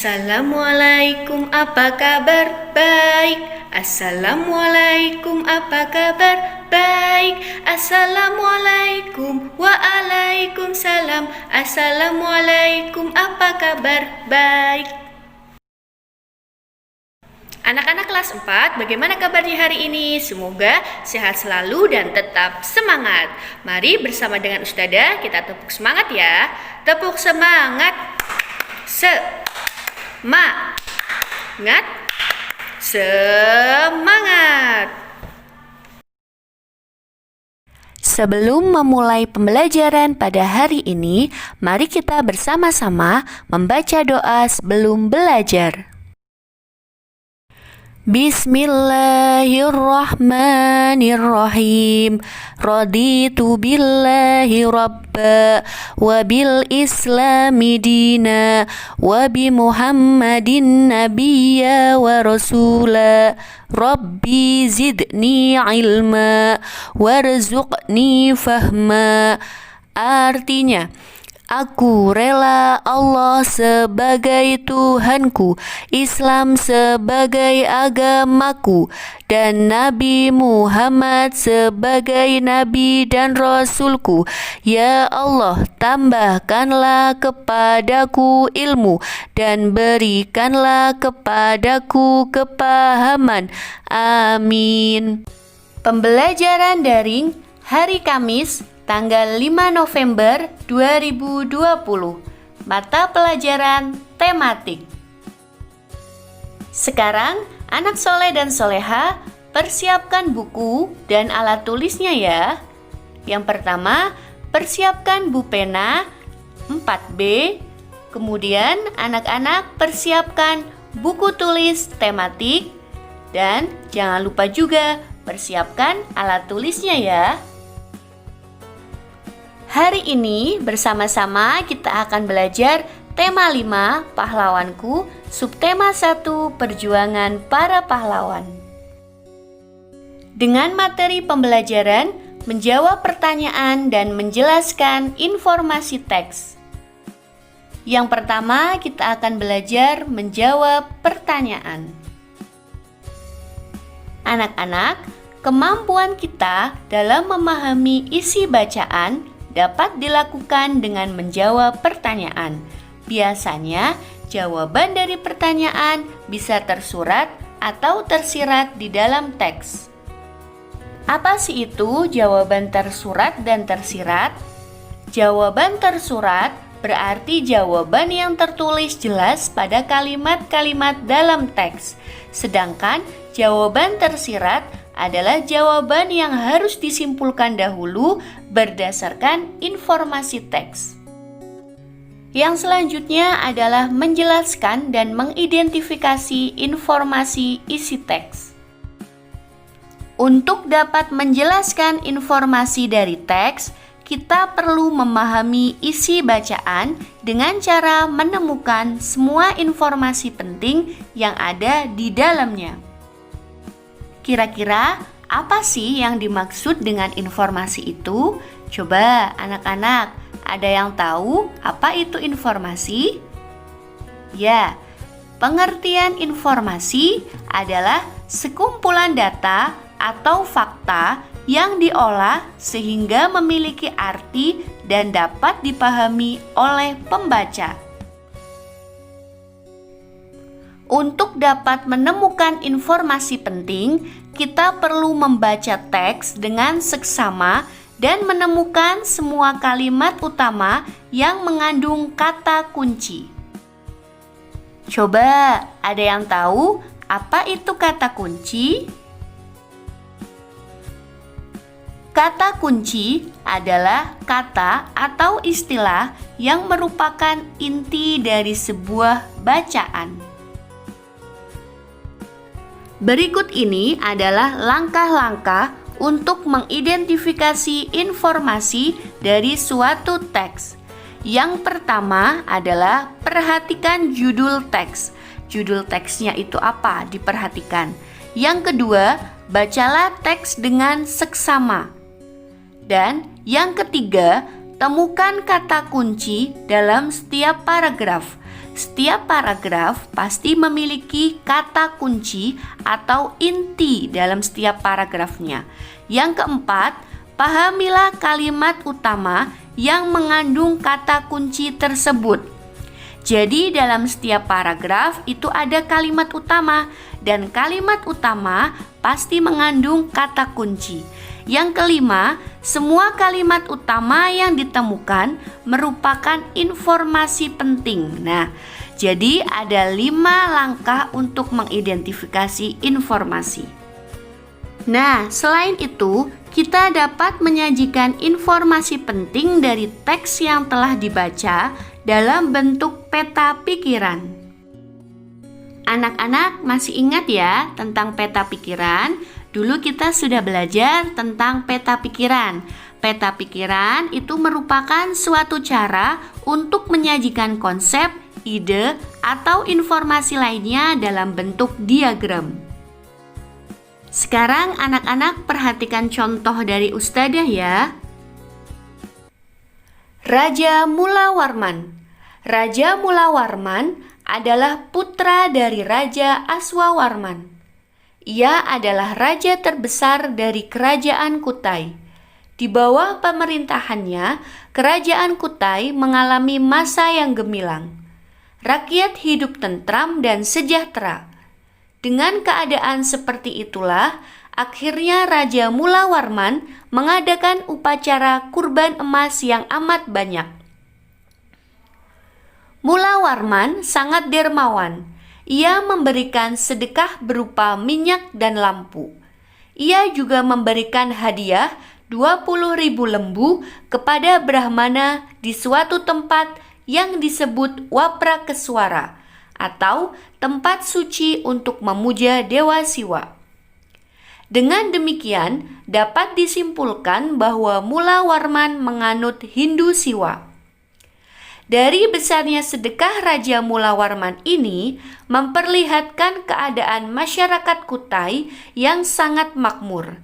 Assalamualaikum, apa kabar? Baik. Assalamualaikum, apa kabar? Baik. Assalamualaikum, waalaikumsalam. Assalamualaikum, apa kabar? Baik. Anak-anak kelas 4, bagaimana kabarnya hari ini? Semoga sehat selalu dan tetap semangat. Mari bersama dengan Ustadzah kita tepuk semangat ya. Tepuk semangat. Semangat. Sebelum memulai pembelajaran pada hari ini, mari kita bersama-sama membaca doa sebelum belajar. Bismillahirrahmanirrahim. Raditu billahi rabba wa bil islami dina wa bi muhammadin nabiyya wa rasula. Rabbi zidni ilma warzuqni fahma. Artinya, aku rela Allah sebagai Tuhanku, Islam sebagai agamaku, dan Nabi Muhammad sebagai Nabi dan Rasulku. Ya Allah, tambahkanlah kepadaku ilmu dan berikanlah kepadaku kepahaman. Amin. Pembelajaran daring hari Kamis, tanggal 5 November 2020. Mata pelajaran tematik. Sekarang, anak soleh dan soleha, persiapkan buku dan alat tulisnya ya. Yang pertama, persiapkan pena 4B. Kemudian, anak-anak persiapkan buku tulis tematik. Dan jangan lupa juga persiapkan alat tulisnya ya. Hari ini bersama-sama kita akan belajar tema 5 pahlawanku, subtema 1 perjuangan para pahlawan. Dengan materi pembelajaran, menjawab pertanyaan dan menjelaskan informasi teks. Yang pertama, kita akan belajar menjawab pertanyaan. Anak-anak, kemampuan kita dalam memahami isi bacaan dapat dilakukan dengan menjawab pertanyaan. Biasanya, jawaban dari pertanyaan bisa tersurat atau tersirat di dalam teks. Apa sih itu jawaban tersurat dan tersirat? Jawaban tersurat berarti jawaban yang tertulis jelas pada kalimat-kalimat dalam teks. Sedangkan jawaban tersirat adalah jawaban yang harus disimpulkan dahulu berdasarkan informasi teks. Yang selanjutnya adalah menjelaskan dan mengidentifikasi informasi isi teks. Untuk dapat menjelaskan informasi dari teks, kita perlu memahami isi bacaan dengan cara menemukan semua informasi penting yang ada di dalamnya. Kira-kira apa sih yang dimaksud dengan informasi itu? Coba anak-anak, ada yang tahu apa itu informasi? Ya, pengertian informasi adalah sekumpulan data atau fakta yang diolah sehingga memiliki arti dan dapat dipahami oleh pembaca. Untuk dapat menemukan informasi penting, kita perlu membaca teks dengan seksama dan menemukan semua kalimat utama yang mengandung kata kunci. Coba, ada yang tahu apa itu kata kunci? Kata kunci adalah kata atau istilah yang merupakan inti dari sebuah bacaan. Berikut ini adalah langkah-langkah untuk mengidentifikasi informasi dari suatu teks. Yang pertama adalah perhatikan judul teks. Judul teksnya itu apa? Diperhatikan. Yang kedua, bacalah teks dengan seksama. Dan yang ketiga, temukan kata kunci dalam setiap paragraf. Setiap paragraf pasti memiliki kata kunci atau inti dalam setiap paragrafnya. Yang keempat, pahamilah kalimat utama yang mengandung kata kunci tersebut. Jadi dalam setiap paragraf itu ada kalimat utama dan kalimat utama pasti mengandung kata kunci. Yang kelima, semua kalimat utama yang ditemukan merupakan informasi penting. Nah, jadi ada 5 langkah untuk mengidentifikasi informasi. Nah, selain itu, kita dapat menyajikan informasi penting dari teks yang telah dibaca dalam bentuk peta pikiran. Anak-anak masih ingat ya tentang peta pikiran? Dulu kita sudah belajar tentang peta pikiran. Peta pikiran itu merupakan suatu cara untuk menyajikan konsep, ide, atau informasi lainnya dalam bentuk diagram. Sekarang anak-anak perhatikan contoh dari Ustadzah ya. Raja Mulawarman. Raja Mulawarman adalah putra dari Raja Aswawarman. Ia adalah raja terbesar dari kerajaan Kutai. Di bawah pemerintahannya, kerajaan Kutai mengalami masa yang gemilang. Rakyat hidup tentram dan sejahtera. Dengan keadaan seperti itulah, akhirnya Raja Mulawarman mengadakan upacara kurban emas yang amat banyak. Mulawarman sangat dermawan. Ia memberikan sedekah berupa minyak dan lampu. Ia juga memberikan hadiah 20.000 lembu kepada Brahmana di suatu tempat yang disebut Waprakeswara atau tempat suci untuk memuja Dewa Siwa. Dengan demikian, dapat disimpulkan bahwa Mulawarman menganut Hindu Siwa. Dari besarnya sedekah Raja Mulawarman ini memperlihatkan keadaan masyarakat Kutai yang sangat makmur.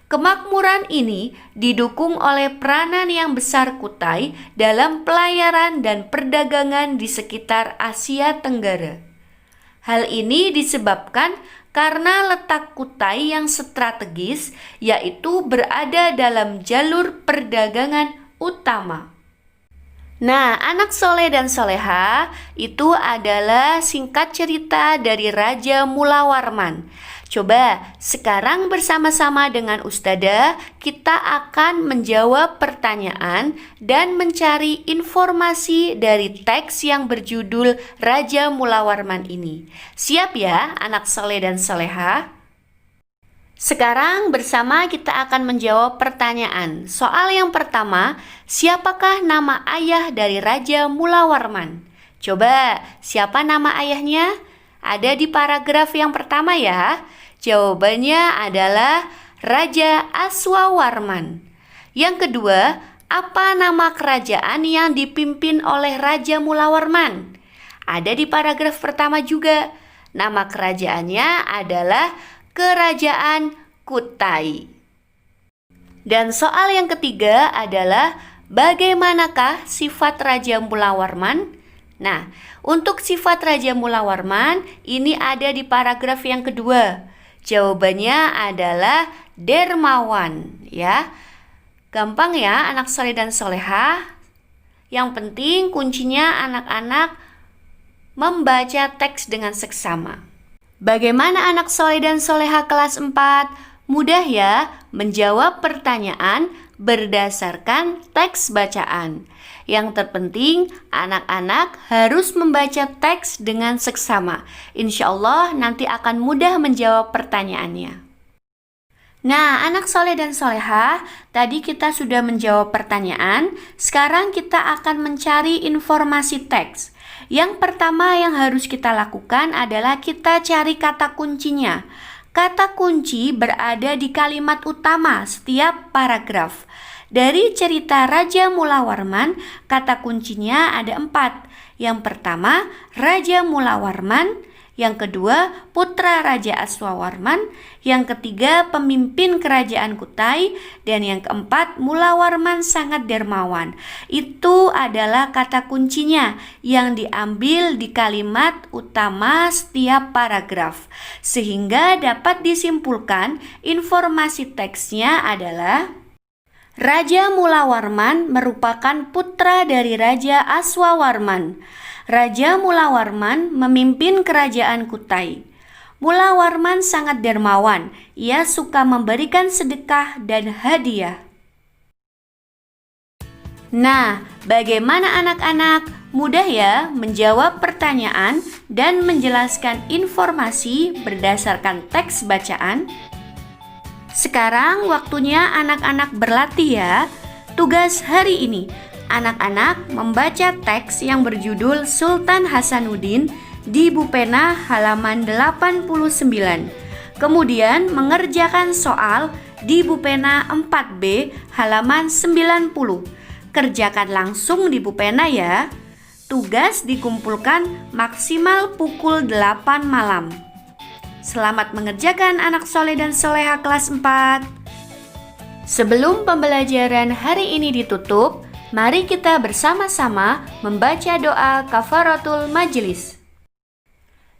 Kemakmuran ini didukung oleh peranan yang besar Kutai dalam pelayaran dan perdagangan di sekitar Asia Tenggara. Hal ini disebabkan karena letak Kutai yang strategis, yaitu berada dalam jalur perdagangan utama. Nah, anak soleh dan soleha, itu adalah singkat cerita dari Raja Mulawarman. Coba sekarang bersama-sama dengan Ustadzah kita akan menjawab pertanyaan dan mencari informasi dari teks yang berjudul Raja Mulawarman ini. Siap ya anak soleh dan soleha? Sekarang bersama kita akan menjawab pertanyaan. Soal yang pertama, siapakah nama ayah dari Raja Mulawarman? Coba, siapa nama ayahnya? Ada di paragraf yang pertama ya. Jawabannya adalah Raja Aswawarman. Yang kedua, apa nama kerajaan yang dipimpin oleh Raja Mulawarman? Ada di paragraf pertama juga. Nama kerajaannya adalah Kerajaan Kutai. Dan soal yang ketiga adalah bagaimanakah sifat Raja Mulawarman? Nah, untuk sifat Raja Mulawarman ini ada di paragraf yang kedua. Jawabannya adalah dermawan, ya. Gampang ya anak soleh dan soleha. Yang penting kuncinya anak-anak membaca teks dengan seksama. Bagaimana anak soleh dan soleha kelas 4? Mudah ya menjawab pertanyaan berdasarkan teks bacaan. Yang terpenting anak-anak harus membaca teks dengan seksama. Insya Allah nanti akan mudah menjawab pertanyaannya. Nah, anak soleh dan soleha, tadi kita sudah menjawab pertanyaan. Sekarang kita akan mencari informasi teks. Yang pertama yang harus kita lakukan adalah kita cari kata kuncinya. Kata kunci berada di kalimat utama setiap paragraf. Dari cerita Raja Mulawarman, kata kuncinya ada 4. Yang pertama, Raja Mulawarman. Yang kedua, putra Raja Aswawarman. Yang ketiga, pemimpin kerajaan Kutai. Dan yang keempat, Mulawarman sangat dermawan. Itu adalah kata kuncinya yang diambil di kalimat utama setiap paragraf. Sehingga dapat disimpulkan informasi teksnya adalah Raja Mulawarman merupakan putra dari Raja Aswawarman. Raja Mulawarman memimpin kerajaan Kutai. Mulawarman sangat dermawan. Ia suka memberikan sedekah dan hadiah. Nah, bagaimana anak-anak? Mudah ya menjawab pertanyaan dan menjelaskan informasi berdasarkan teks bacaan? Sekarang waktunya anak-anak berlatih ya. Tugas hari ini, anak-anak membaca teks yang berjudul Sultan Hasanuddin di buku pena halaman 89. Kemudian mengerjakan soal di buku pena 4B halaman 90. Kerjakan langsung di buku pena ya. Tugas dikumpulkan maksimal pukul 8 malam. Selamat mengerjakan anak soleh dan soleha kelas 4. Sebelum pembelajaran hari ini ditutup, mari kita bersama-sama membaca doa kafaratul majlis.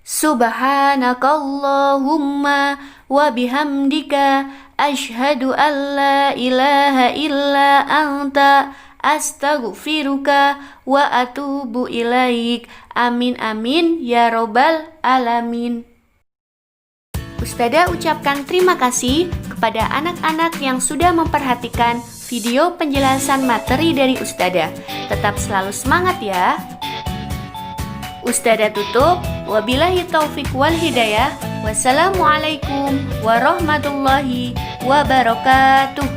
Subhanakallahumma wa bihamdika asyhadu an la ilaha illa anta astaghfiruka wa atubu ilaik. Amin amin ya robbal alamin. Ustadzah ucapkan terima kasih kepada anak-anak yang sudah memperhatikan video penjelasan materi dari Ustadzah. Tetap selalu semangat ya. Ustadzah tutup. Wabillahi taufik wal hidayah. Wassalamualaikum warahmatullahi wabarakatuh.